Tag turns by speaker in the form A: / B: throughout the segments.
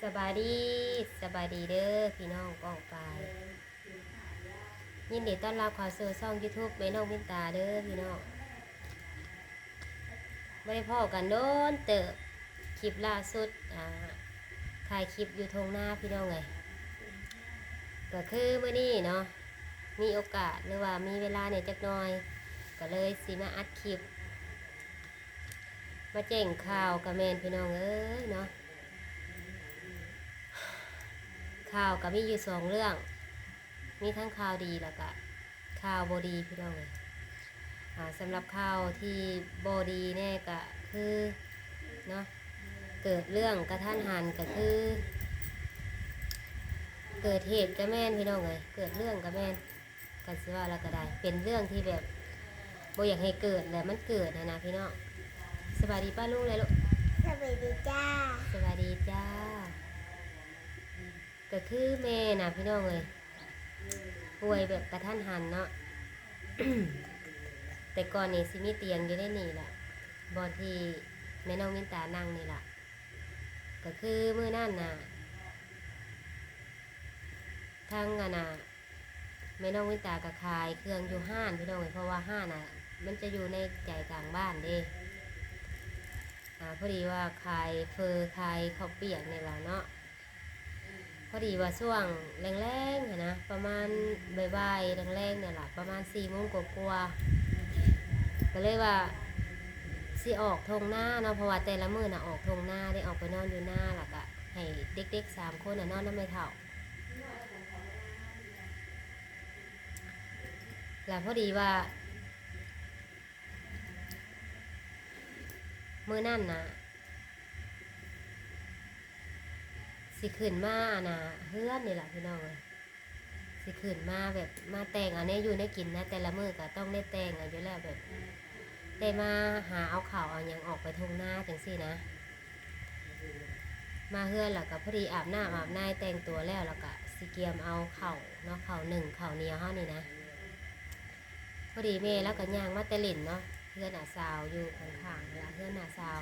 A: สบายดีสบายดีเด้อพี่น้องกองปลายยินดีต้อนรับเข้าสู่ช่อง YouTube แม่น้องมินตาเด้อพี่น้องไม่ได้พ่อกันโดนเติบคลิปล่าสุดถ่ายคลิปอยู่ทงหน้าพี่น้องไงก็คือเมื่อนี้เนาะมีโอกาสหรือว่ามีเวลาเนี่ยจักหน่อยก็เลยสิมาอัดคลิปมาแจ้งข่าวกับแมนพี่น้องเอ้ยเนาะข่าวก็มีอยู่สองเรื่องมีทั้งข่าวดีแล้วก็ข่าวบดีพี่น้องเลยสำหรับข่าวที่บดีแน่ก็คือเนาะเกิดเรื่องกระทันหันก็คือเกิดเหตุกระแม่นพี่น้องเลยเกิดเรื่องกระแม่นกันสิว่าแล้วก็ได้เป็นเรื่องที่แบบบ่อยากให้เกิดแต่มันเกิดนะพี่น้องสวัสดีป้าลุงเลยลูก
B: สวัสดีจ้า
A: สวัสดีจ้าก็คือแม่น่ะพี่น้องเลยป่วยแบบกระทันหันเนาะ แต่ก่อนนี่สิมีเตียงอยู่ได้นี่แหละบอนที่แม่น้องมินตานั่งนี่แหละก็คือเมื่อนั่นน่ะทั้งแม่น้องมินตาก็ขายเครื่องอยู่ห้านพี่น้องเลยเพราะว่าห้านน่ะมันจะอยู่ในใจกลางบ้านเด้พอดีว่าขายเฟอร์ขายข้าวเปียกนี่แหละเนาะพอดีว่าช่วงแรงๆนะประมาณบ่ายๆแรงๆเนี่ยแหละประมาณ4 โมงกว่าๆก็เลยว่าสิออกทงหน้าเนาะเพราะว่าแต่ละมื้อน่ะออกทงหน้าได้ออกไปนอนอยู่หน้าแล้วก็ให้เด็กๆ3 คนนอนน้ำไม่เท่าแล้วพอดีว่ามื้อนั่นน่ะสิขึ้นมาเฮือนนี่แหละพี่น้องเลยสิขึ้นมาแบบมาแต่งอันนี้อยู่ในกินนะแต่ละมื้อก็ต้องได้แต่งอยู่แล้วแบบได้มาหาเอาข่าวเอาอย่างออกไปทงหน้าจังสินะมาเฮือนแล้วก็พอดีอาบน้ำอาบน้ำแต่งตัวแล้วก็สิเกียมเอาเข่าเนาะเข่าหนึ่งเข่าเนียวเฮานี่นะพอดีแม่แล้วก็ย่างมาเตลินเนาะเพื่อนสาวอยู่ข้างๆแล้วเพื่อนสาว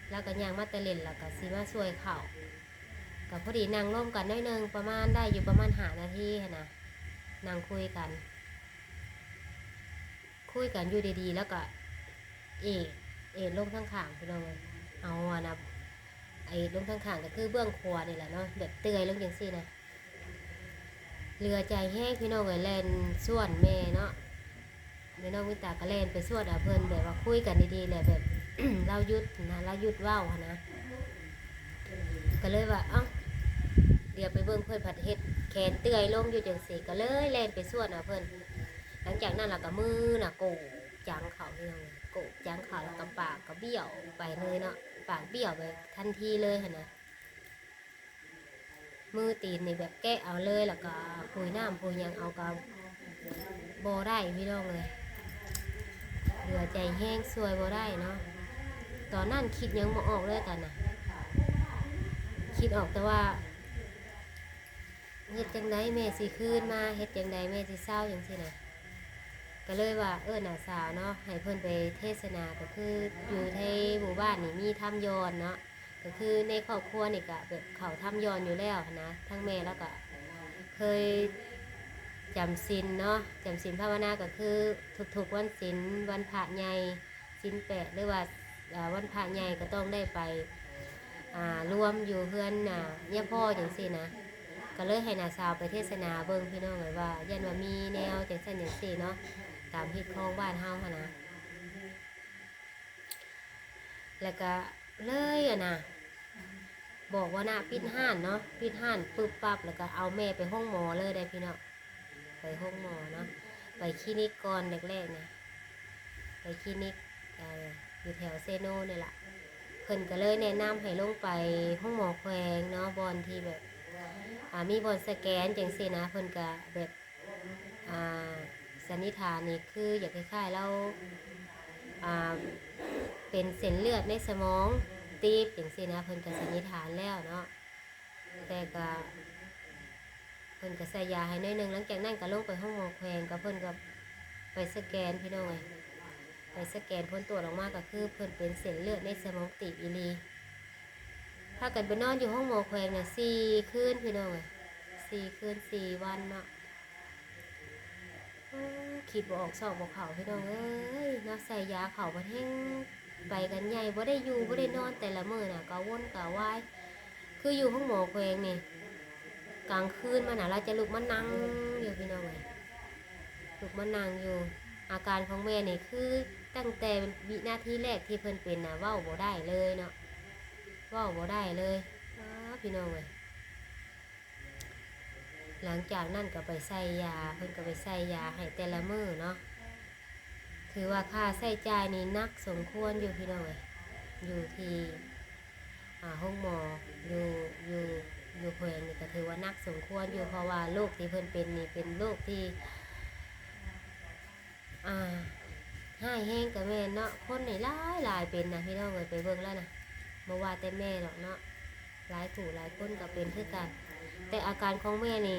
A: แล้วก็ย่างมาเตลินแล้วก็สิมาช่วยเข่ากับพอดีนั่งร่วมกันน้อยนึงประมาณได้อยู่ประมาณ5 นาทีนะนั่งคุยกันอยู่ดีๆแล้วก็เอ็ดลงข้างๆพี่น้องเอานะไอ้ลงข้างๆก็คือเบื้องครัวนี่แหละเนาะแบบเตยลงอย่างซี่นะเรือใจแห้งพี่น้องเลยแลนส่วนแม่เนาะแม่น้องมิตาก็แลนไปส่วนเพิ่นแบบว่าคุยกันดีๆแหละแบบ เราหยุดนะเราหยุดว่าวนะก็เลยว่าเดี๋ยวไปเบิ่งเพื่อนผัดเฮ็ดแขนเตยลงอยู่จังซี่ก็เลยแล่นไปส่วนเพิ่นหลังจากนั้นเราก็มือโกจังเขาเรื่องโกจังเขาแล้วก็ปากก็เบี้ยวไปเลยเนาะปากเบี้ยวไปทันทีเลยนะมือตีนนี่แบบแกะเอาเลยแล้วก็ปุยน้ำปุยยังเอากับโบได้พี่น้องเลยเหลือใจแห้งซวยโบได้เนาะตอนนั้นคิดยังบ่ออกเลยกันนะคิดออกแต่ว่าเฮ็ดจังไดแม่สิคืนมาเฮ็ดจังไดแม่สิเศร้าอย่างที่นะก็เลยว่าน่ะสาวเนาะให้เพิ่นไปเทศนาก็คืออยู่ในหมู่บ้านนี่มีถ้ำยอนเนาะก็คือในครอบครัวนี่ก็แบบเขาถ้ำยอนอยู่แล้วนะทั้งแม่แล้วก็เคยจำศีลเนาะจำศีลภาวนาก็คือทุกๆวันศีลวันพระใหญ่ศีล8หรือว่าวันพระใหญ่ก็ต้องได้ไปรวมอยู่เพื่อนเนี่ยพ่ออย่างสินะก็เลยให้นาสาวไปเทศนาเบิ่งพี่น้องเลยว่ายันว่ามีแนวจังซั่นจังซี่เนาะตามฮิตของบ้านเฮาค่ะนะแล้วก็เลยบอกว่าปิดห้านเนาะปิดห้านปึ๊บปั๊บแล้วก็เอาแม่ไปห้องหมอเลยได้พี่น้องไปห้องหมอเนาะไปคลินิกก่อนแรกๆเนี่ยไปคลินิกอยู่แถวเซโนนี่แหละเพิ่นก็เลยแนะนำให้ลงไปห้องหมอแขวงเนาะบอนที่แบบมีบอนสแกนจังซี่นะเพิ่นก็แบบสันนิษฐานนี่คืออยากคล้ายๆเราเป็นเส้นเลือดในสมองตีบอย่างซี่นะเพิ่นก็สันนิษฐานแล้วเนาะแต่ก็เพิ่นก็ใส่ยาให้น้อยนึงหลังจากนั้นก็ลงไปห้องหมอแขวงก็เพิ่นก็ไปสแกนพี่น้องไงไปสแกนผลตรวจออกมาก็คือเพิ่นเป็นเส้นเลือดในสมองตีบอีหลี พากันไปนอนอยู่ห้องหมอแขวงน่ะ4 คืนพี่น้องเอ้ย4 คืน 4 วันเนาะโอ้คิดบ่ออกซอกบ่เข้าพี่น้องเอ้ยเนาะใส่ยาเข้าบ่แห้งไปกันใหญ่บ่ได้อยู่บ่ได้นอนแต่ละมื้อน่ะก็วนก็วายคืออยู่ห้องหมอแขวงนี่กลางคืนมาน่ะเราจะลุกมานั่งอยู่พี่น้องเอ้ยลุกมานั่งอยู่อาการของแม่นี่คือตั้งแต่วินาทีแรกที่เพิ่นเป็นน่ะเว้าบ่ได้เลยเนาะเว้าบ่ได้เลยพี่น้องเอ้ยหลังจากนั้นก็ไปใส่ยาเพิ่นก็ไปใส่ยาให้แต่ละมื้อเนาะถือว่าค่าใช้จ่ายนี่หนักสมควรอยู่พี่น้องเอ้ยอยู่ที่ห้องหมออยู่อยู่อยู่แขวงนี่ก็ถือว่าหนักสมควรอยู่เพราะว่าโรคที่เพิ่นเป็นนี่เป็นโรคที่ให้แห้งกับแม่เนาะคนนี่หลายเป็นนะพี่น้องเอ้ยไปเบิ่งแล้วนะบ่ว่าแต่แม่หรอกเนาะหลายผู้หลายคนก็เป็นคือกันแต่อาการของแม่นี่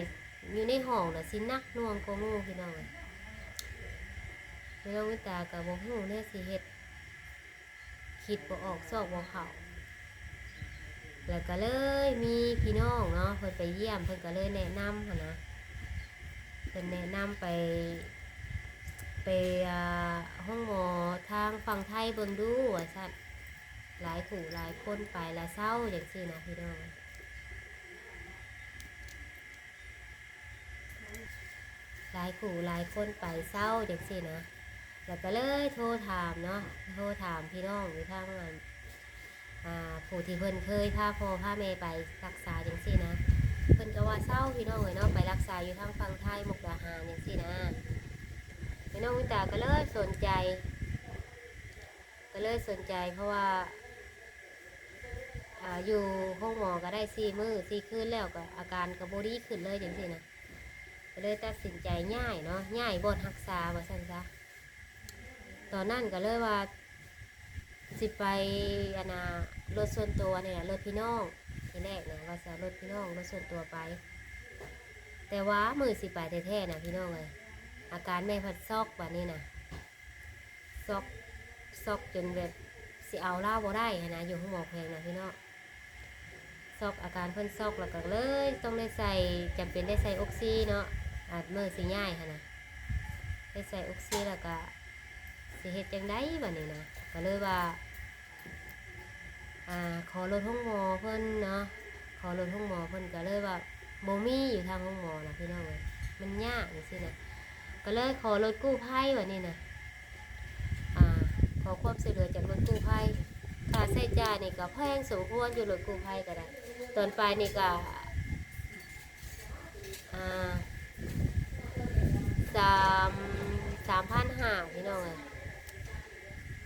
A: อยู่ในห้องน่ะสิหนักหน่วงกว่าหมู่พี่น้องเอ้ยพี่น้องวิตาก็บ่ฮู้แน่สิเฮ็ดคิดบ่ออกซอกบ่เข้าแล้วก็เลยมีพี่น้องเนาะเพิ่นไปเยี่ยมเพิ่นก็เลยแนะนำหั่นนะเพิ่นแนะนำไปห้องหมอทางฝั่งไทยเบิ่งดูว่าซั่นหลายผู้หลายคนไปละเศร้าจังซี่นะพี่น้องหลายผู้หลายคนไปเศร้าจังซี่นะแล้วก็เลยโทรถามเนาะโทรถามพี่น้องอยู่ทางผู้ที่เพิ่นเคยพาพ่อพาแม่ไปรักษาจังซี่นะเพิ่นก็ว่าเศร้าพี่น้องเอ้ยเนาะไปรักษาอยู่ทางฝั่งไทยมุกดาหารจังซี่นะพี่น้องวิตาก็เลยสนใจเพราะว่าอยู่ห้องหมอก็ได้4 มื้อ 4 คืนแล้วก็อาการก็บ่ดีขึ้นเลยจังซี่นะก็เลยตัดสินใจย้ายเนาะย้ายบ่อนรักษาว่าซั่นซะตอนนั้นก็เลยว่าสิไปรถส่วนตัวเนี่ยรถพี่น้องทีแรกเนี่ยว่าจะรถพี่น้องรถส่วนตัวไปแต่ว่ามือสิไปแท้ๆนะพี่น้องเลยอาการแม่พัดซอกแบบนี้นะซอกจนแบบสิเอาเล่าบ่ได้นะอยู่ห้องหมอแพงนะพี่น้องซอกอาการเพิ่นซอกแล้วก็เลยต้องได้ใส่จำเป็นได้ใส่ออกซิเนาะมือสิง่ายนะได้ใส่ออกซิแล้วก็สิเฮ็ดจังไดบัดนี้นะก็เลยว่าขอรถห้องหมอเพิ่นเนาะขอรถห้องหมอเพิ่นก็เลยว่าบ่มีอยู่ทางห้องหมอนะพี่น้องเอ้ยมันยากจังซี่นะก็เลยขอรถกู้ภัยบัดนี้นะขอความช่วยเหลือจากรถกู้ภัยค่าใช้จ่ายนี่ก็แพงสมควรอยู่รถกู้ภัยก็ได้ตอนไปนี่ก็3,500พี่น้องเอ้ย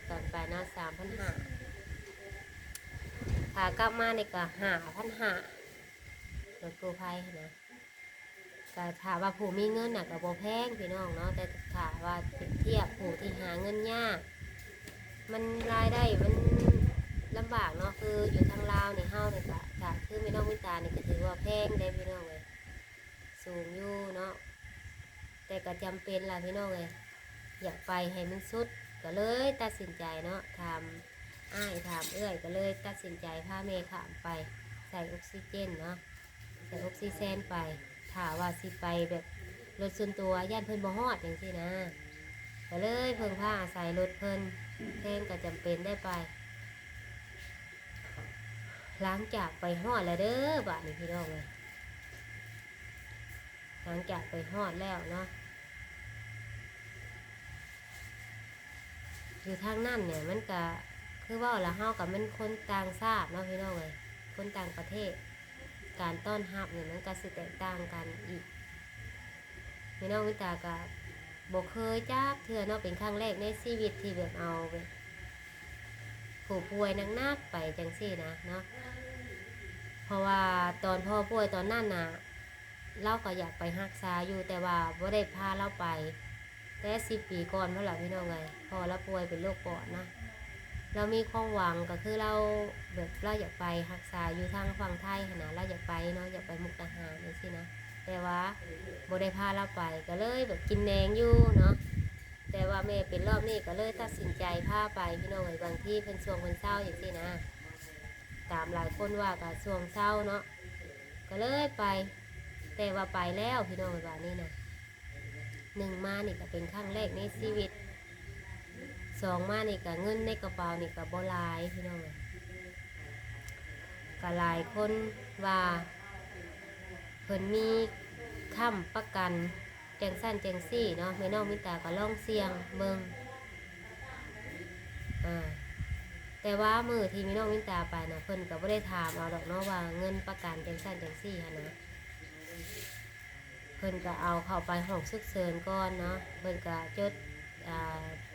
A: ตอนไปนะ3,500ขากลับมานี่ก็5,500รถกู้ภัยนะก็ถามว่าผู้มีเงินน่ะก็บ่แพงพี่น้องเนาะแต่ถามว่าเทียบผู้ที่หาเงินยากมันรายได้มันลำบากเนาะคืออยู่ทางลาวนี่เฮานี่ก็ถ้าคือไม่น้องวิตานี่ก็ถือว่าแพงได้พี่น้องเลยสูงอยู่เนาะแต่ก็จำเป็นล่ะพี่น้องเลยอยากไปให้มันสุดก็เลยตัดสินใจเนาะถามเอื้อยก็เลยตัดสินใจพาแม่ข้ามไปใส่ออกซิเจนเนาะใส่ออกซิเจนไปถ้าว่าสิไปแบบรถส่วนตัวย่านเพิ่นบ่ฮอดอย่างที่นะก็เลยเพิ่งพาอาศัยรถเพิ่นแพงก็จำเป็นได้ไปหลังจากไปฮอดแล้วเด้อบ้านนี้พี่น้องเลยหลังจากไปฮอดแล้วเนาะอยู่ทางนั่นเนี่ยมันก็คือว่าละเฮากับมันคนต่างชาติเนาะพี่น้องเลยคนต่างประเทศการต้อนรับเนี่ยมันก็สิแตกต่างกันอีกพี่น้องวิตาก็บ่เคยจักเทื่อเนาะเป็นครั้งแรกในชีวิตที่แบบเอาผู้ป่วยนักๆไปจังซี่นะเนาะเพราะว่าตอนพ่อป่วยตอนนั้นน่ะเราก็อยากไปรักษาอยู่แต่ว่าบ่ได้พาเราไปแต่10 ปีก่อนเพราะหลังพี่น้องไงพอเราป่วยเป็นโรคปอดนะเรามีความหวังก็คือเราแบบเราอยากไปรักษาอยู่ทางฝั่งไทยนะเราอยากไปเนาะอยากไปมุกดาหารนี่สินะแต่ว่าบ่ได้พาเราไปก็เลยแบบกินแหนงอยู่เนาะแต่ว่าแม่เป็นรอบนี้ก็เลยตัดสินใจพาไปพี่น้องไงบางที่เพิ่นช่วงเพิ่นเศร้าอย่างที่นะ ตามหลายคนว่าก็ช่วงเช้าเนาะก็เลยไปแต่ว่าไปแล้วพี่น้องว่านี่นะหนึ่งมานี่ก็เป็นครั้งแรกในชีวิตสองมานี่ก็เงินในกระเป๋านี่ก็บ่หลายพี่น้องก็หลายคนว่าเพิ่นมีค้ำประกันแจงสั้นแจงซี่เนาะแม่น้องมิตาก็ลองเสี่ยงเบิ่งแต่ว่ามือที่แม่น้องมิตาไปนะเพิ่นก็บ่ได้ถามเอาดอกเนาะว่าเงินประกันแจงสั้นแจงซี่หั่นนะเพิ่นก็เอาเข้าไปห้องฉุกเฉินก่อนเนาะเพิ่นก็จด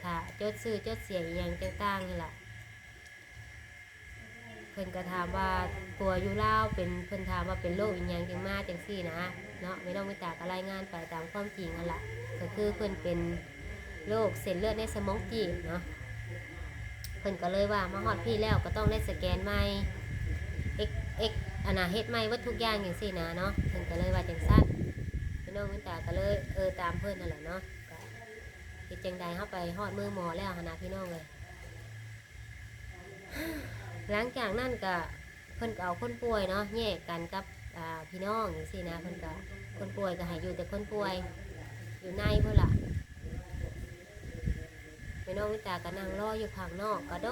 A: ถ้าจดซื้อจดเสียอีหยังต่างๆนี่ล่ะเพิ่นก็ถามว่าตัวอยู่ลาวเป็นเพิ่นถามว่าเป็นโรคอีหยังจังมาจังซี่นะเนาะไม่ต้องไปตากรายงานไปตามความจริงนั่นแหละก็คือเพิ่นเป็นโรคเส้นเลือดในสมองตีบเนาะเพิ่นก็เลยว่ามาฮอดพี่แล้วก็ต้องได้สแกนใหม่เอ็กอนาเฮ็ดใหม่ว่าทุกอย่างจังซี่นะเนาะเพิ่นก็เลยว่าจังซั่นไม่ต้องไปตาก็เลยตามเพิ่นนั่นแหละเนาะก็เฮ็ดจังใดเฮาไปฮอดมือหมอแล้วหั่นนะพี่น้องเลยหลังจากนั้นก็เพิ่นก็เอาคนป่วยเนาะแยกกันกับพี่น้องอย่างซี่นะเพิ่นก็คนป่วยก็ให้อยู่แต่คนป่วยอยู่ในเพิ่นล่ะพี่น้องวิตาก็นั่งรออยู่ข้างนอกก็โด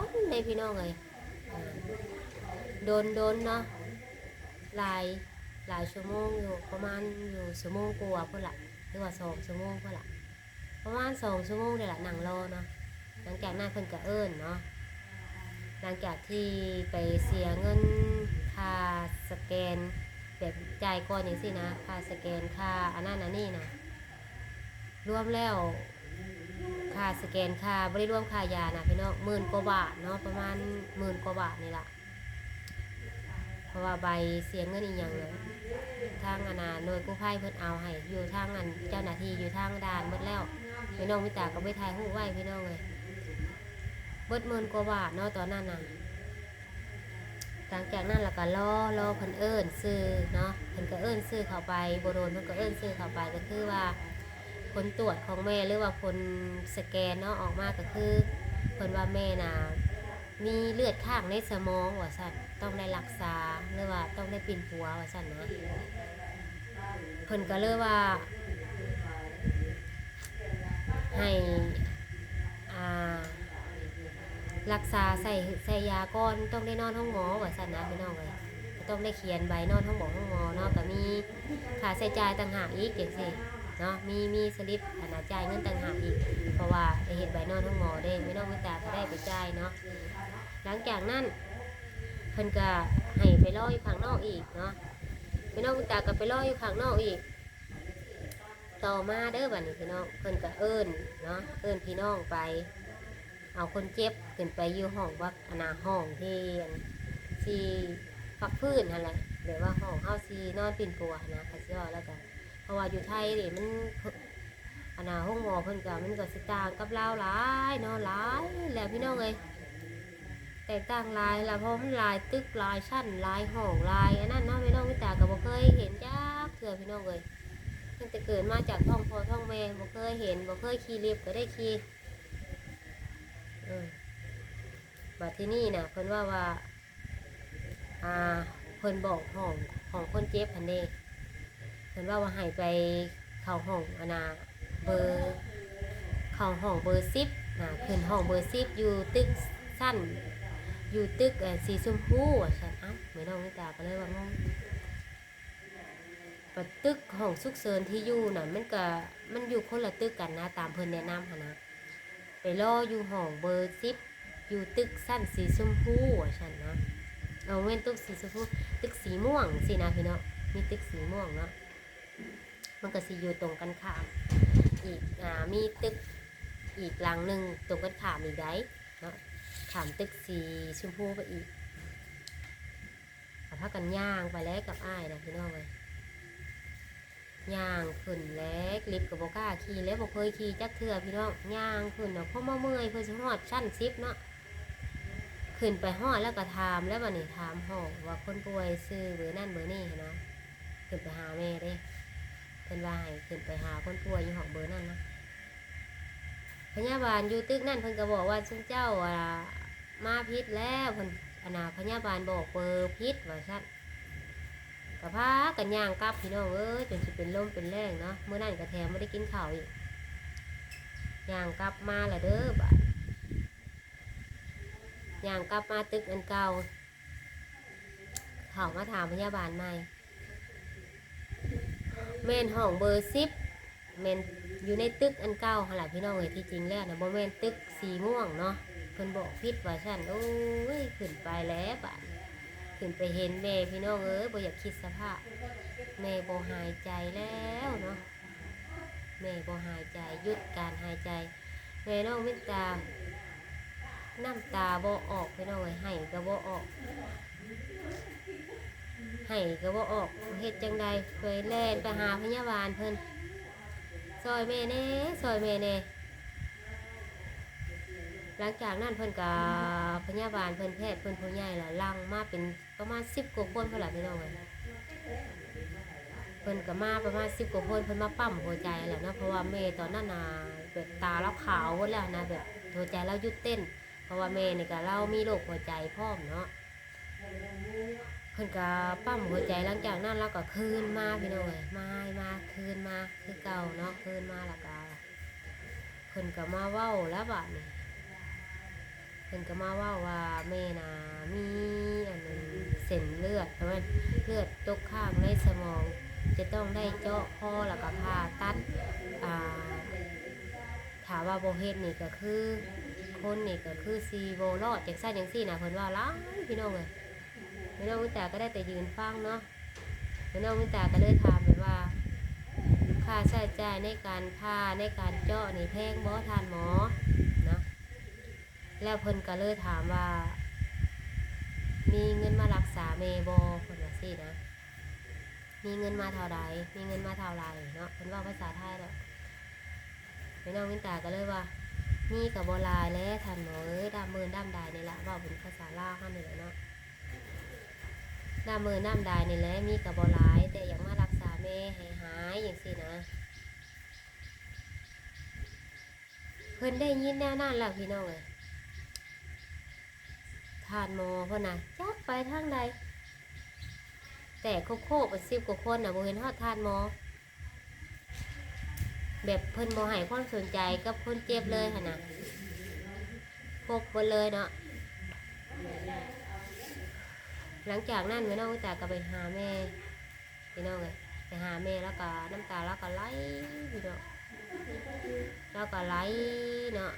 A: นในพี่น้องเลยโดนเนาะหลายชั่วโมงอยู่ประมาณอยู่ชั่วโมงกว่าเพิ่นล่ะหรือว่า2 ชั่วโมงเพิ่นล่ะประมาณ2 ชั่วโมงนี่แหละนั่งรอเนาะหลังจากนั้นเพิ่นก็เนาะหลังจากที่ไปเสียเงินค่าสแกนแบบจ่ายก่อนอย่างสินะค่าสแกนค่าอันนั้นอันนี้นะรวมแล้วค่าสแกนค่าบริรวมค่ายานะพี่น้อง10,000 กว่าบาทเนาะประมาณ10,000 กว่าบาทนี่แหละเพราะว่าใบเสียเงินอีกอย่างเลยทางหน่วยกู้ภัยเพิ่นเอาให้อยู่ทางเจ้าหน้าที่อยู่ทางด่านหมดแล้วพี่น้องมิตาก็ไปถ่ายรูปไว้พี่น้องเลย10,000 กว่าบาทเนาะตอนนั้นน่ะหลังจากนั้นเราก็รอเพิ่นซื้อเนาะเพิ่นก็ซื้อเข้าไปบ่โดนเพิ่นก็ซื้อเข้าไปก็คือว่าผลตรวจของแม่หรือว่าผลสแกนเนาะออกมาก็คือเพิ่นว่าแม่น่ะมีเลือดข้างในสมองว่าซั่นต้องได้รักษาหรือว่าต้องได้ปิ่นปัวว่าซั่นนะเพิ่นก็เลยว่าให้รักษาใส่ยาก่อนต้องได้นอนห้องหมอว่าซั่นนะพี่น้องเอ้ยก็ต้องได้เขียนใบนอนห้องหมอเนาะก็มีค่าใช้จ่ายต่างหากอีกจังซี่เนาะมีสลิปจ่ายเงินต่างหากอีกเพราะว่าได้เฮ็ดใบนอนห้องหมอเด้ไม่ต้องมีตาก็ได้ไปจ่ายเนาะหลังจากนั้นเพิ่นก็ให้ไปรออยู่ข้างนอกอีกเนาะไม่ต้องมีตาก็ไปรออยู่ข้างนอกอีกต่อมาเด้อบัดนี้พี่น้องเพิ่นก็เนาะพี่น้องไปเอาคนเจ็บขึ้นไปอยู่ห้องวักห้องที่พักพื้นนั่นแหละหรือว่าห้องเฮาซีนอนปิ่นปัวนะค่ะสิว่าแล้วกันเพราะว่าอยู่ไทยนี่มันห้องหมอเพิ่นก็มันก็สิต่างกับลาวหลายเนาะหลายแล้วพี่น้องเอ้ยแตกต่างหลายแล้วเพราะมันหลายตึกหลายชั้นหลายห้องหลายอันนั้นเนาะพี่น้องมิตาก็บ่เคยเห็นจักเทื่อพี่น้องเอ้ยตั้งแต่เกิดมาจากท้องพ่อท้องแม่บ่เคยเห็นบ่เคยขี่ลิฟต์ก็ได้ขี่บัดที่นี่นะเพิ่นว่าเพิ่นบอกห้องคนเจ็บพันเด้เพิ่นว่าให้ไปเข้าห้องเบอร์เข้าห้องเบอร์10ขึ้นห้องเบอร์10อยู่ตึกสั้นอยู่ตึกสีชมพูว่าซั่นไม่น้องนิตาก็เลยว่างงปัดตึกห้องฉุกเฉินที่อยู่น่ะมันอยู่คนละตึกกันนะตามเพิ่นแนะนำหั่นนะไปรออยู่ห้องเบอร์10อยู่ตึกสั้นสีชมพูว่าซั่นเนาะเอาเว้นตึกสีชมพูตึกสีม่วงสินะพี่เนาะมีตึกสีม่วงเนาะมันก็สิอยู่ตรงกันข้ามอีกมีตึกอีกหลังหนึ่งตรงกันข้ามอีกได้เนาะข้ามตึกสีชมพูไปอีกพากันย่างไปแล้วกับอ้ายนะพี่น้องเลยย่างขึ้นแล้วลิฟต์กับโบก้าขี่แล้วบ่เคยขี่จักเทื่อพี่น้องย่างขึ้นเนาะเพราะเมื่อยเพื่อจะฮอดชั้น10เนาะขึ้นไปฮอดแล้วก็ถามแล้ววันนี้ถามห้องว่าคนป่วยซื้อเบอร์นั่นเบอร์นี่นะขึ้นไปหาแม่เด้เพิ่นว่าให้ขึ้นไปหาคนป่วยอยู่ห้องเบอร์นั่นนะพยาบาลอยู่ตึกนั่นเพิ่นก็บอกว่าซุเจ้ามาพิษแล้วเพิ่น พยาบาลบอกเบอร์พิษว่าซั่นก็พากันย่างกลับพี่น้องเอ้ยจนสิเป็นลมเป็นแรงเนาะมื้อนั้นก็แถมไม่ได้กินข้าวอีกย่างกลับมาและเด้อบัดย่างกลับมาตึกอันเก่าเขามาถามพยาบาลใหม่แม่นห้องเบอร์10แม่นอยู่ในตึกอันเก่าหั่นล่ะพี่น้องเอ้ยที่จริงแล้วนะบ่แม่นตึกสีม่วงเนาะเพิ่นบอกผิดว่าซั่นโอ้ยขึ้นไปแล้วบัดขึ้นไปเห็นแม่พี่น้องเอ้ยบ่อยากคิดสภาพแม่บ่หายใจแล้วเนาะแม่บ่หายใจหยุดการหายใจแม่น้องมิตาน้ำตาบ่ออกพี่น้องเอ้ยให้ก็บ่ออกให้ก็บ่ออกเฮ็ดจังใดเคยแล่นไปหาพยาบาลเพิ่นซอยแม่แน่ซอยแม่แน่หลังจากนั้นเพิ่นก็พยาบาลเพิ่นแพทย์เพิ่นผู้ใหญ่ล่ะลังมาเป็นประมาณ10 กว่าคนพุ่นล่ะพี่น้องเอ้ยเพิ่นก็มาประมาณ10 กว่าคนเพิ่นมาปั๊มหัวใจแหละเนาะเพราะว่าแม่ตอนนั้นน่ะแบบตาเราขาวหมดแล้วนะแบบหัวใจเราหยุดเต้นเพราะว่าแม่นี่ก็เรามีโรคหัวใจพร้อมเนาะเพิ่นก็ปั๊มหัวใจหลังจากนั้นเราก็คืนมาพี่น้องเอ้ยมาคืนมาคือเก่าเนาะคืนมาแล้วก็เพิ่นก็มาเว้าแล้วบัดนี้เพิ่นก็มาเว้าว่าแม่น่ะมีอันนึงเส้นเลือดเพราะว่าเลือดตกข้างในสมองจะต้องได้เจาะคอแล้วก็ผ่าตัดถามว่าบ่เฮ็ดนี่ก็คือคนนี่ก็คือซีโบรอดจังซั่นจังซี่นะเพิ่นว่าหลายพี่น้องเอ้ยพี่น้องวิตาก็ได้แต่ยืนฟังเนาะพี่น้องวิตาก็เลยถามไปว่าค่าใช้จ่ายในการผ่าในการเจาะนี่แพงบ่ทานหมอเนาะแล้วเพิ่นก็เลยถามว่ามีเงินมารักษาแม่บ่เพิ่นว่าซี่นะมีเงินมาเท่าใดมีเงินมาเท่าไรเนาะเพิ่นว่าภาษาไทยแล้วพี่น้องวิตาก็เลยว่ามีก็บ่หลายแล้วท่านหมอเอ้ยดำมือดำดายนี่ล่ะเว้าเป็นภาษาลาวเฮานี่แหละเนาะน้ำมือน้ำดายนี่แหละมีกับบหลายแต่อยากมารักษาแม่ให้หายอย่างสินะเพิ่นได้ยินแนวนั้นแล้วพี่น้องเลยทานหมอเพิ่นน่ะจักไปทางใดแต่โคกไป10 กว่าคนน่ะบ่เห็นฮอดทานหมอแบบเพิ่นบ่ให้ความสนใจกับคนเจ็บเลยหั่นน่ะพกไปเลยเนาะหลังจากนั้นพี่น้องวิตาก็ไปหาแม่พี่น้องเลยไปหาแม่แล้วก็น้ำตาแล้วก็ไหลพี่น้องแล้วก็ไหลเนาะ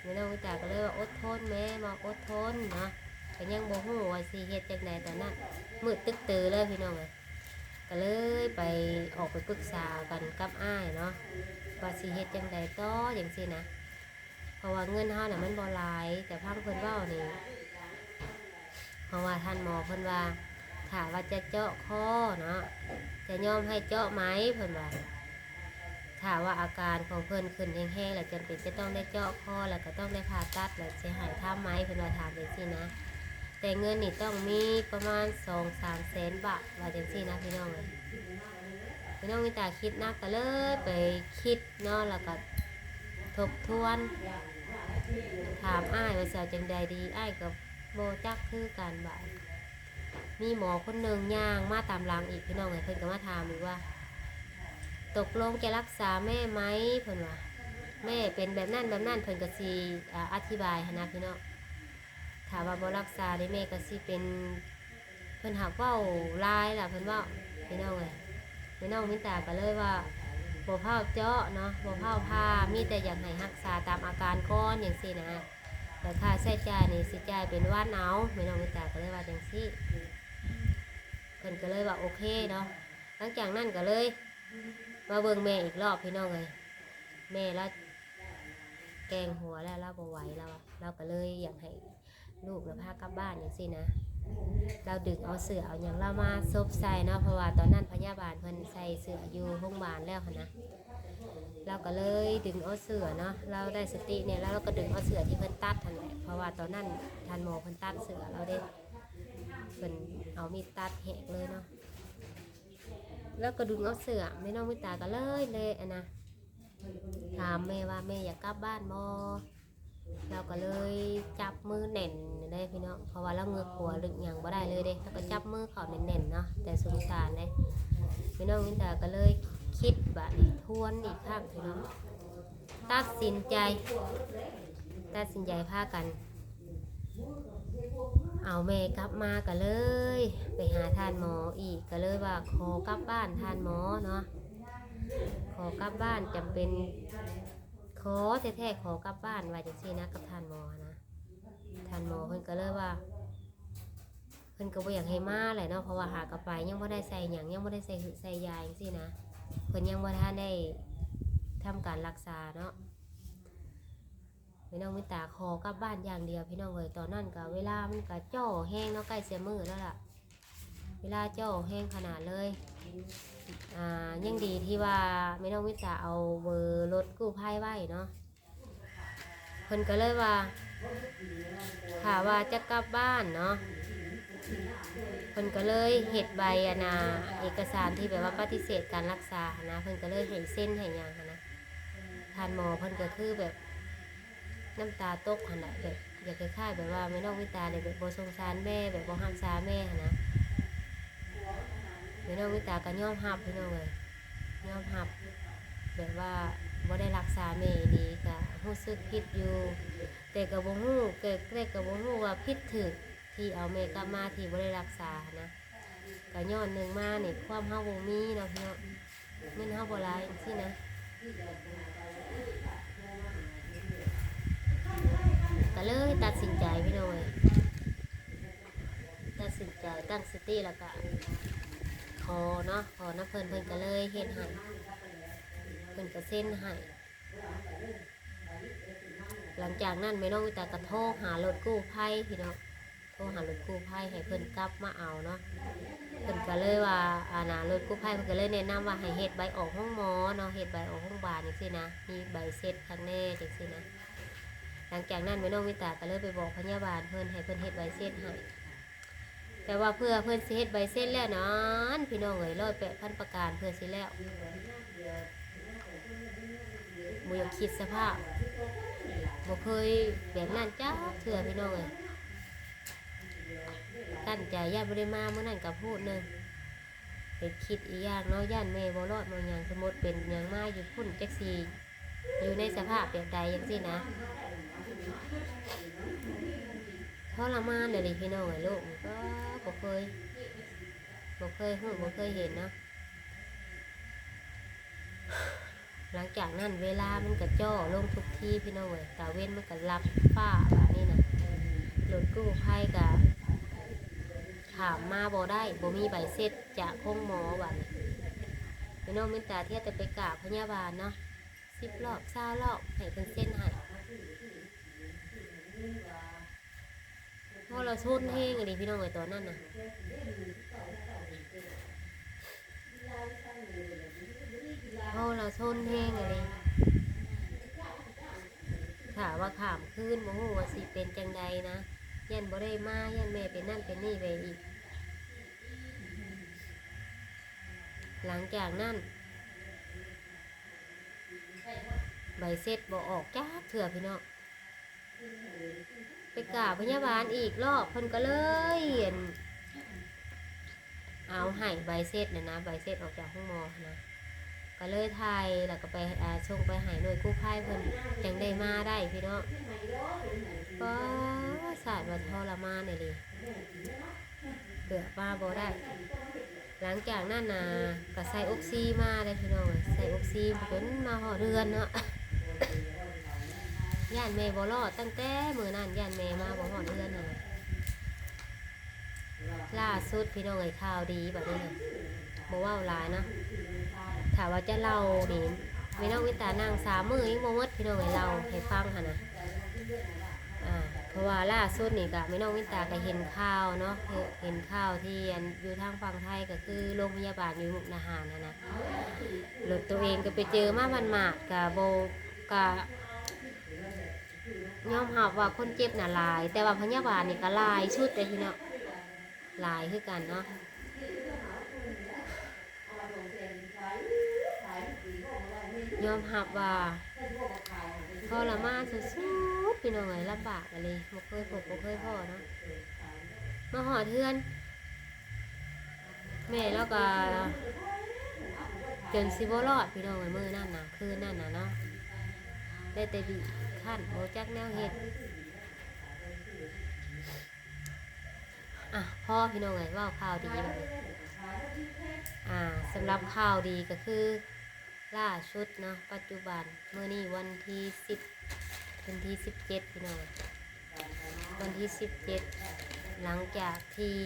A: พี่น้องวิตาก็เลยว่าอดทนแม่มาอดทนเนาะก็ยังบ่ฮู้ว่าสิเฮ็ดจังไดตอนนั้นมืดตึกตื่อเลยพี่น้องเลยก็เลยไปออกไปปรึกษากันกับอ้ายเนาะว่าสิเฮ็ดจังไดต่อจังซี่นะเพราะว่าเงินเฮาน่ะมันบ่หลายแต่พังเพิ่นเว้านี่เพราะว่าท่านหมอเพิ่นว่าถามว่าจะเจาะคอเนาะจะยอมให้เจาะไหมเพิ่นว่าถามว่าอาการของเพิ่นขึ้นแห้งๆแล้วจำเป็นจะต้องได้เจาะคอแล้วก็ต้องได้ผ่าตัดแล้วจะหายท่าไหมเพิ่นว่าถามจังซี่นะแต่เงินนี่ต้องมีประมาณ 2-3 แสนบาทว่าจังซี่นะพี่น้องเลยพี่น้องมีตาคิดนักก็เลยไปคิดเนาะแล้วก็ทบทวนถามอ้ายว่าจะจังใดดีอ้ายกับโบจักคือการบ่ายมีหมอคนหนึ่งย่างมาตามหลังอีกพี่น้องไงเพิ่นก็มาถามอีกว่าตกลงจะรักษาแม่ไหมเพิ่นว่าแม่เป็นแบบนั้นแบบนั้นเพิ่นก็สิอธิบายนะพี่น้องถามว่าบ่รักษาได้แม่ก็สิเป็นเพิ่นหักเว้าลายล่ะเพิ่นว่าพี่น้องเอ้ยพี่น้องมิตาก็เลยว่าบ่เผาเจาะเนาะบ่เผาผ่ามีแต่อยากให้รักษาตามอาการก่อนอย่างซี่นะแต่ค่าใช้จ่ายนี่สิจ่ายเป็นวันเอาพี่น้องมิตาก็เลยว่าจังซี่เพิ่นก็เลยว่าโอเคเนาะหลังจากนั้นก็เลยมาเบิ่งแม่อีกรอบพี่น้องเลยแม่แล้วแกงหัวแล้วเราบ่ไหวแล้วเราก็เลยอยากให้ลูกพากลับบ้านอย่างซี่นะเราดึกเอาเสื้อเอาอย่างเรามาซบใส่เนาะเพราะว่าตอนนั้นพยาบาลเพิ่นใส่เสื้ออยู่โรงพยาบาลแล้วค่ะนะเราก็เลยดึงเอาเสื้อเนาะเราได้สติเนี่ยแล้วเราก็ดึงเอาเสื้อที่เพิ่นตัดทันแหละเพราะว่าตอนนั้นทันหมอเพิ่นตัดเสื้อเราได้เพิ่นเอามีดตัดแหกเลยเนาะแล้วก็ดึงเอาเสื้อไม่น้องมิตาก็เลยอันนะถามแม่ว่าแม่อยากกลับบ้านบ่ เราก็เลยจับมือแน่นได้พี่น้องเพราะว่าเราเงือกหัวหรืออย่างบ่ได้เลยเด้แล้วก็จับมือเขาแน่นๆเนาะแต่สงสารเลยพี่น้องวินตาก็เลยคิดบัดนี้ทวนอีกครั้งพี่น้องตัดสินใจพากันเอาแม่กลับมาก็เลยไปหาทานหมออีกก็เลยว่าขอกลับบ้านทานหมอเนาะขอกลับบ้านจำเป็นขอแท้ๆขอกลับบ้านว่าจังซี่นะกับทานหมอนะทานหมอเพิ่นก็เลยว่าเพิ่นก็บ่อยากให้มาแหละเนาะเพราะว่าหากลับไปยังบ่ได้ใส่หยังยังบ่ได้ใส่หือใส่ยาจังซี่นะเพิ่นยังบ่ทันได้ทำการรักษาเนาะพี่น้องมิตาขอกลับบ้านอย่างเดียวพี่น้องเลยตอนนั้นก็เวลามันก็จ่อแห้งเนาะใกล้เสียมือแล้วล่ะเวลาจ่อแห้งขนาดเลยยังดีที่ว่าพี่น้องมิตาเอาเบอร์รถกู้ภัยไว้เนาะเพิ่นก็เลยว่าถ้าว่าจะกลับบ้านเนาะเพิ่นก็เลยเฮ็ดใบเอกสารที่แบบว่าปฏิเสธการรักษานะเพิ่นก็เลยให้เส้นให้หยังนะทานหมอเพิ่นก็คือแบบน้ำตาตกขนาดแบบอยากคล้ายๆแบบว่าไม่น้องวิตาแบบบ่สงสารแม่แบบบ่รักษาแม่นะไม่น้องวิตาก็ยอมรับพี่น้องเลยยอมรับแบบว่าบ่ได้รักษาแม่ดีก็รู้สึกผิดอยู่แต่ก็บ่ฮู้ก็บ่ฮู้ว่าผิดถูกที่เอาแม่กลับมาที่บ่ได้รักษานะก็ย้อนหนึ่งมานี่ความเฮาบ่มีเนาะพี่น้องเงินเฮาบ่หลายจังซี่นะก็เลยตัดสินใจพี่น้อยตัดสินใจตั้งสติแล้วก็ขอเนาะขอน้ำเพิ่นก็เลยเฮ็ดให้เพิ่นก็เซ็นให้หลังจากนั้นแม่น้องวิตาก็โทรหารถกู้ภัยพี่น้องโทรหารถกู้ภัยให้เพิ่นกลับมาเอาเนาะเพิ่นก็เลยว่ารถกู้ภัยเพิ่นก็เลยแนะนำว่าให้เฮ็ดใบออกห้องหมอเนาะเฮ็ดใบออกห้องบาลจังซี่นะมีใบเสร็จข้างแน่จังซี่นะหลังจากนั้นแม่น้องวิตาก็เลยไปบอกพยาบาลเพิ่นให้เพิ่นเฮ็ดใบเสร็จให้แต่ว่าเพื่อเพิ่นสิเฮ็ดใบเสร็จแล้วนั้นพี่น้องเอ้ย108,000ประการเพื่อสิแล้วบ่อยากคิดสภาพบ่เคยแบบนั้นจ้าเถื่อพี่น้องเอ้ยกั้นใจย่านบ่ได้มาเมื่อนั้นก็พูดนึงไปคิดอีกอย่างเนาะย่านแม่บ่รอดบ่หยังสมมุติเป็นหยังมาอยู่พุ่นจักสิอยู่ในสภาพแบบใดจังซี่นะทรมานเด้อดิพี่น้องไอ้ลูกก็บ่เคยฮู้บ่เคยเห็นเนาะหลังจากนั้นเวลามันก็จ่อลงทุกที่พี่น้องเอ้ยตาเว้นมันก็รับฟ้าแบบนี้นะรถกู้ภัยก็ถามมาบ่ได้บ่มีใบเสร็จจากห้องหมอบัดนี้พี่น้องมิตาเที่ยวแต่ไปกราบพยาบาลเนาะ10 รอบ20 รอบให้เพิ่นเซ็นให้เพราะเราชนแห้งอะไรพี่น้องไอ้ตอนนั้นน่ะเพราะเราชนแห้งอะไรถามว่าขามขึ้นโมโหว่าสิเป็นจังใดนะยันบ่ได้มายันแม่เป็นนั่นเป็นนี่ไปอีกหลังจากนั้นใบเสร็จบ่ออกจ้าเถื่อพี่น้องไปกราบพยาบาลอีกรอบเพิ่นก็เลยเอาให้ใบเสร็จนะใบเสร็จออกจากห้องหมอนะก็เลยไทยแล้วก็ไปส่งไปให้หน่วยกู้ภัยเพิ่นจังได้มาได้พี่น้องก็สาดว่าทรมานเลยดิเกือบมาบ่ได้หลังจากนั้นก็ใส่ออกซิมาได้พี่น้องใส่ออกซิจนมาห่อเดือนเนาะย่านแม่บ่รอดตั้งแต่มื้อนั้นย่านแม่มาบ่ห่อเดือนน่ะล่าสุดพี่น้องข่าวดีแบบนี้นะบ่เว้าหลายเนาะถามว่าจะเล่านี่แม่น้องวิตานั่ง3 มื้อยังบ่หมดพี่น้องเล่าให้ฟังหั่นน่ะเพราะว่าล่าสุดนี่ก็แม่น้องวิตาก็เห็นข่าวเนาะเห็นข่าวที่อยู่ทางฝั่งไทยก็คือโรงพยาบาลอยู่มุกดาหารนะรถตัวเองก็ไปเจอมาบันหมาดก็บ่ก็ยอมรับว่าคนเจ็บน่ะหลายแต่ว่าพยาบาลนี่ก็หลายชุดเลยพี่น้องหลายคือกันเนาะยอมรับว่าทรมานสุด พี่น้องเอ้ยลำบากอะไรบ่เคยพบบ่เคยพ่อเนาะมาหอดเทือนแม่แล้วก็จนสิบ่รอดพี่น้องเอ้ยมื้อนั่นน่ะคืนนั่นน่ะเนาะได้แต่บีขั้นบ่จักแนวเฮ็ดพ่อพี่น้องเอ้ยเว้าข่าวดีบัดนี้สำหรับข่าวดีก็คือล่าสุดเนาะปัจจุบันมื้อนี้วันที่10วันที่17พี่น้องวันที่17หลังจากที่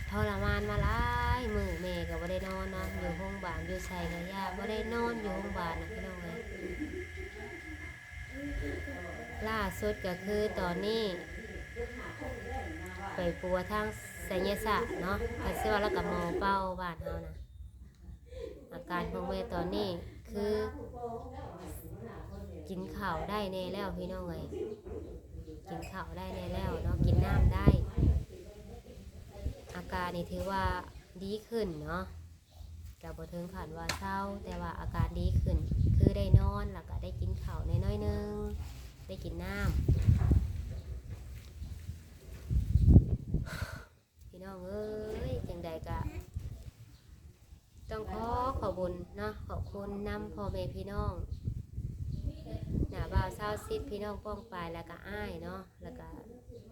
A: ทรมานมาหลายมื้อแม่ก็บ่ได้นอนเนาะอยู่โรงพยาบาลอยู่ไสก็ย่าบ่ได้นอนอยู่โรงพยาบาลนะพี่น้องเอ้ยล่าสุดก็คือตอนนี้ไปปัวทางไสยศาสตร์เนาะก็สิว่าแล้วก็หมอเป้าบ้านเฮานะอาการของแม่ตอนนี้คือกินข้าวได้แน่แล้วพี่น้องเอ้ยกินข้าวได้แน่แล้วเนาะกินน้ำได้อาการนี่ถือว่าดีขึ้นเนาะก็บ่ถึงขั้นว่าเศร้าแต่ว่าอาการดีขึ้นคือได้นอนแล้วก็ได้กินข้าวน้อยๆนึงได้กินน้ำพี่น้องเอ้ยจังใดก็ต้องขอบุญเนาะขอบคุณนำพ่อแม่พี่น้องหน้าบ่าวเศร้าซิดพี่น้องป้องปลายแล้วก็อ้ายเนาะแล้วก็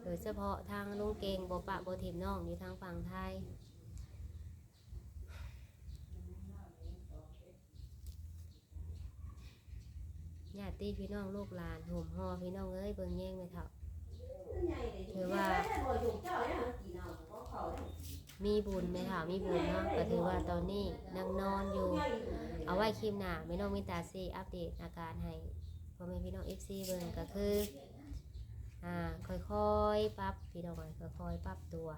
A: โดยเฉพาะทางลุงเกงบ่ปะบ่ถิ่มน้องอยู่ทางฝั่งไทยญาติพี่น้องลูกหลานห่มห่อพี่น้องเอ้ยเบิ่งแย่งเลยเถอะถือว่ามีบุญไหมค่ะมีบุญเนาะก็ถือว่าตอนนี้นั่งนอนอยู่เอาไว้คลิปหน้าไม่น้องมิตาซีอัปเดตอาการให้พ่อแม่พี่น้อง FC เบิ่งก็คือค่อยๆปรับพี่น้องค่อยๆปรับตัว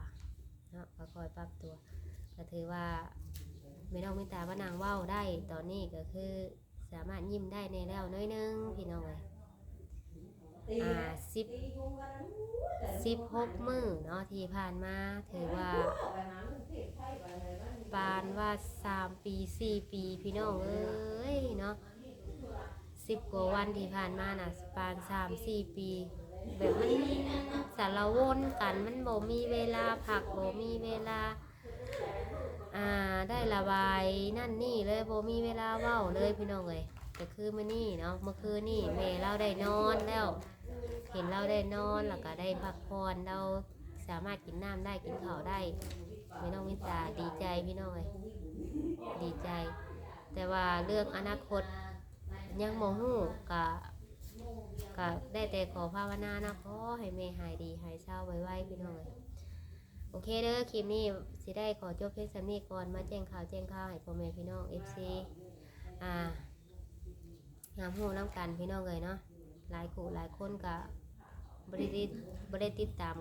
A: เนาะค่อยๆปรับตัวก็ถือว่าไม่น้องมิตาว่านางเว้าได้ตอนนี้ก็คือสามารถยิ้มได้ในแล้วน้อยนึงพี่น้องเลย16 มื้อเนาะที่ผ่านมาถือว่าปานว่า3 ปี4 ปีพี่น้องเอ้ยเนาะ10 กว่าวันที่ผ่านมาน่ะปาน3-4 ปีแบบมันสารวนกันมันบ่มีเวลาพักบ่มีเวลาได้ระบายนั่นนี่เลยบ่มีเวลาเว้าเลยพี่น้องเอ้ยก็คือมื้อนี้เนาะเมื่อคืนนี่แม่เราได้นอนแล้วเห็นเราได้นอนแล้วก็ได้พักผ่อนเราสามารถกินน้ำได้กินข้าวได้แม่น้องวิตาดีใจพี่น้องเอ้ยดีใจแต่ว่าเรื่องอนาคตยังบ่ฮู้ก็ได้แต่ขอภาวนานะขอให้แม่หายดีหายเศร้าไวๆพี่น้องเอ้ยโอเคเด้อคลิปนี้สิได้ขอจบเพียงเท่านี้ก่อนมาแจ้งข่าวให้พ่อแม่พี่น้อง FC งามหูน้ำกันพี่น้องเลยเนาะหลายคู่หลายคนก็บริติดตาม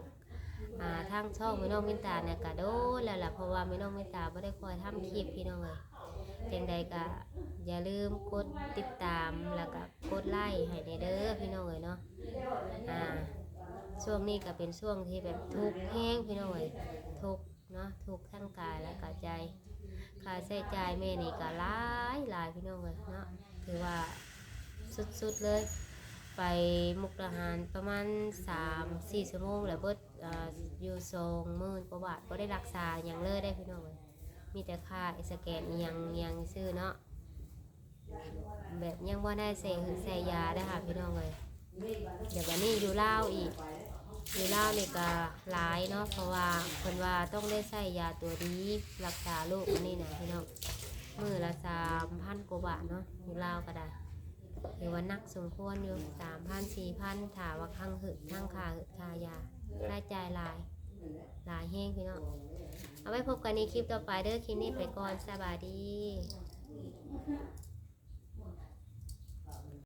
A: ทางช่องพี่น้องมินตาเนี่ยก็โดนแล้วล่ะเพราะว่าพี่น้องมินตาไม่ได้คอยทำคลิปพี่น้องเลยจังใดก็อย่าลืมกดติดตามแล้วก็กดไลค์ให้เด้อพี่น้องเลยเนาะช่วงนี้ก็เป็นช่วงที่แบบทุกข์แห้งพี่น้องเลยทุกข์เนาะทุกข์ทั้งกายและก็ใจค่าใช้จ่ายแม่นี่ก็หลายพี่น้องเลยเนาะถือว่าสุดๆเลยไปมุกดาหารประมาณ 3-4 ชั่วโมงแล้วเบิดอยู่20,000 กว่าบาทก็ได้รักษาอย่างเลยได้พี่น้องเลยมีแต่ค่าสแกนยังซื้อเนาะแบบยังว่าได้ใส่ยาได้ค่ะพี่น้องเลยเดี๋ยววันนี้อยู่ลาวอีกอยู่ลาวนี่ก็หลายเนาะเพราะว่าคนว่าต้องได้ใส่ยาตัวดีรักษาโรคอันนี้นะพี่น้องมื้อละ 3,000 กว่าบาทเนาะอยู่ลาวก็ได้หรือว่านักสมควรอยู่ 3,000-4,000 ถามว่าข้างหึดทั้งค่ายารายจ่ายหลายแห้งพี่น้องเอาไว้พบกันในคลิปต่อไปเด้อคลิปนี้ไปก่อนสวัสดี